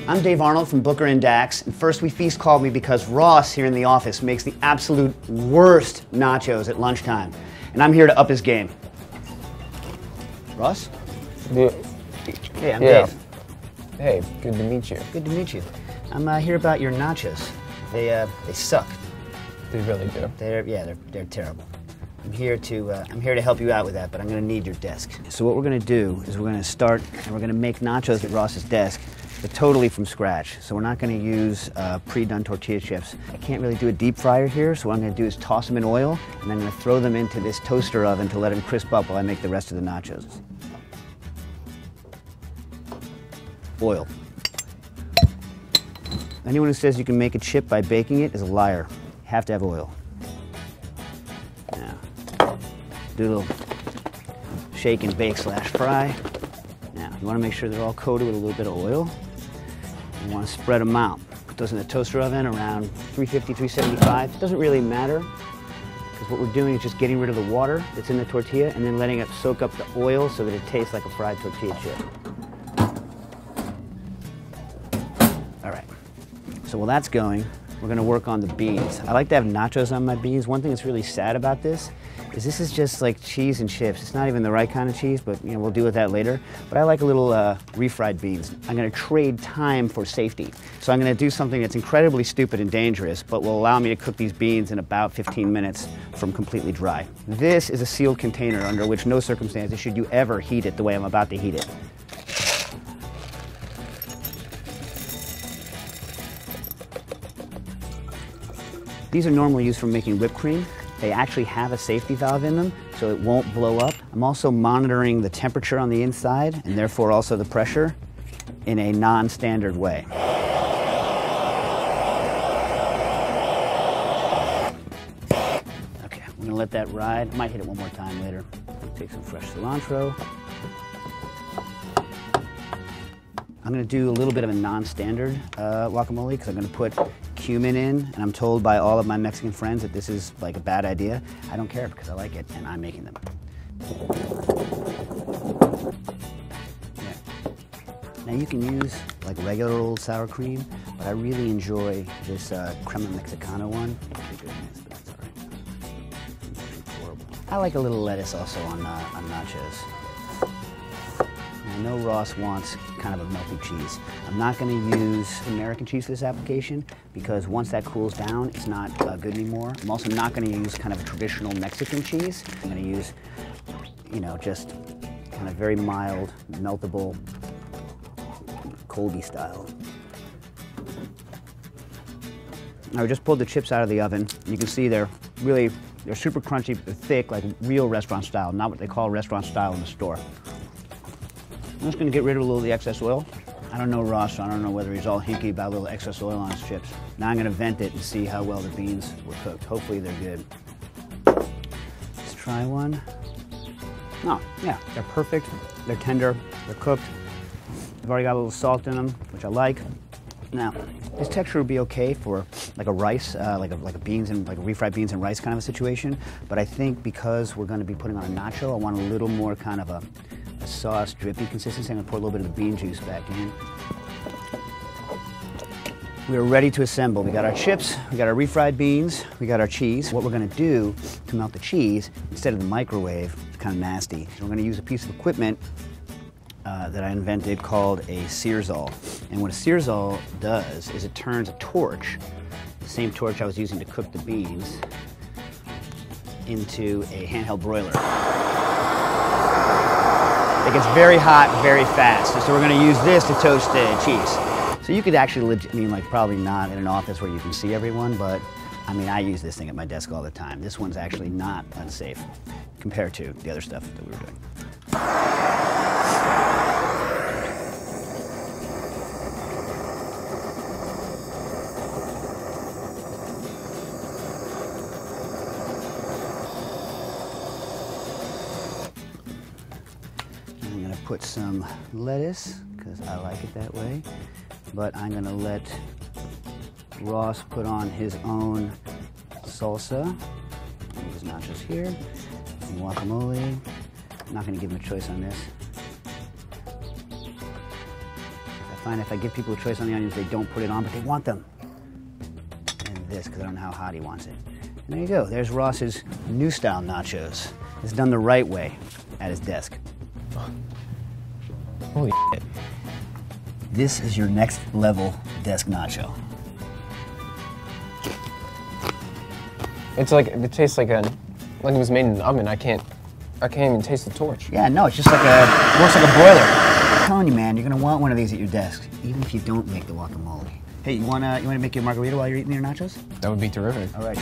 I'm Dave Arnold from Booker and Dax, and First We Feast called me because Ross here in the office makes the absolute worst nachos at lunchtime, and I'm here to up his game. Ross? Yeah. Hey, I'm Dave. Hey, good to meet you. Good to meet you. I'm here about your nachos. They suck. They really do. They're terrible. I'm here to help you out with that, but I'm going to need your desk. So what we're going to do is we're going to start and we're going to make nachos at Ross's desk, but totally from scratch. So we're not going to use pre-done tortilla chips. I can't really do a deep fryer here, so what I'm going to do is toss them in oil, and then I'm going to throw them into this toaster oven to let them crisp up while I make the rest of the nachos. Oil. Anyone who says you can make a chip by baking it is a liar. You have to have oil. Now, do a little shake and bake / fry. Now, you want to make sure they're all coated with a little bit of oil. You want to spread them out. Put those in the toaster oven around 350, 375. It doesn't really matter, because what we're doing is just getting rid of the water that's in the tortilla and then letting it soak up the oil so that it tastes like a fried tortilla chip. All right. So while that's going, we're going to work on the beans. I like to have nachos on my beans. One thing that's really sad about this is just like cheese and chips. It's not even the right kind of cheese, but you know, we'll deal with that later. But I like a little refried beans. I'm going to trade time for safety. So I'm going to do something that's incredibly stupid and dangerous, but will allow me to cook these beans in about 15 minutes from completely dry. This is a sealed container under which no circumstances should you ever heat it the way I'm about to heat it. These are normally used for making whipped cream. They actually have a safety valve in them, so it won't blow up. I'm also monitoring the temperature on the inside, and therefore also the pressure, in a non-standard way. Okay, I'm gonna let that ride. Might hit it one more time later. Take some fresh cilantro. I'm gonna do a little bit of a non-standard guacamole, because I'm gonna put cumin in, and I'm told by all of my Mexican friends that this is like a bad idea. I don't care because I like it and I'm making them. Yeah. Now you can use like regular old sour cream, but I really enjoy this crema mexicana one. I like a little lettuce also on nachos. I know Ross wants kind of a melty cheese. I'm not going to use American cheese for this application because once that cools down, it's not good anymore. I'm also not going to use kind of a traditional Mexican cheese. I'm going to use, you know, just kind of very mild, meltable, Colby style. Now we just pulled the chips out of the oven. You can see they're super crunchy, they're thick, like real restaurant style, not what they call restaurant style in the store. I'm just going to get rid of a little of the excess oil. I don't know Ross, so I don't know whether he's all hinky about a little excess oil on his chips. Now I'm going to vent it and see how well the beans were cooked. Hopefully they're good. Let's try one. Oh, yeah, they're perfect. They're tender. They're cooked. They've already got a little salt in them, which I like. Now, this texture would be okay for like a rice, like a beans and like a refried beans and rice kind of a situation. But I think because we're going to be putting on a nacho, I want a little more kind of a sauce, drippy consistency. I'm going to pour a little bit of the bean juice back in. We are ready to assemble. We got our chips, we got our refried beans, we got our cheese. What we're going to do to melt the cheese, instead of the microwave, it's kind of nasty, we're going to use a piece of equipment that I invented called a Searzall. And what a Searzall does is it turns a torch, the same torch I was using to cook the beans, into a handheld broiler. It gets very hot very fast, so we're going to use this to toast cheese. So you could actually, probably not in an office where you can see everyone, but I mean, I use this thing at my desk all the time. This one's actually not unsafe compared to the other stuff that we were doing. I'm going to put some lettuce, because I like it that way, but I'm going to let Ross put on his own salsa. His nachos here, and guacamole. I'm not going to give him a choice on this. Got find if I give people a choice on the onions, they don't put it on, but they want them. And this, because I don't know how hot he wants it. And there you go. There's Ross's new style nachos. It's done the right way at his desk. Holy shit. This is your next level desk nacho. It's like, it tastes like it was made in an oven. I can't even taste the torch. Yeah, no, it's just like works like a broiler. I'm telling you, man, you're gonna want one of these at your desk, even if you don't make the guacamole. Hey, you wanna make your margarita while you're eating your nachos? That would be terrific. All right.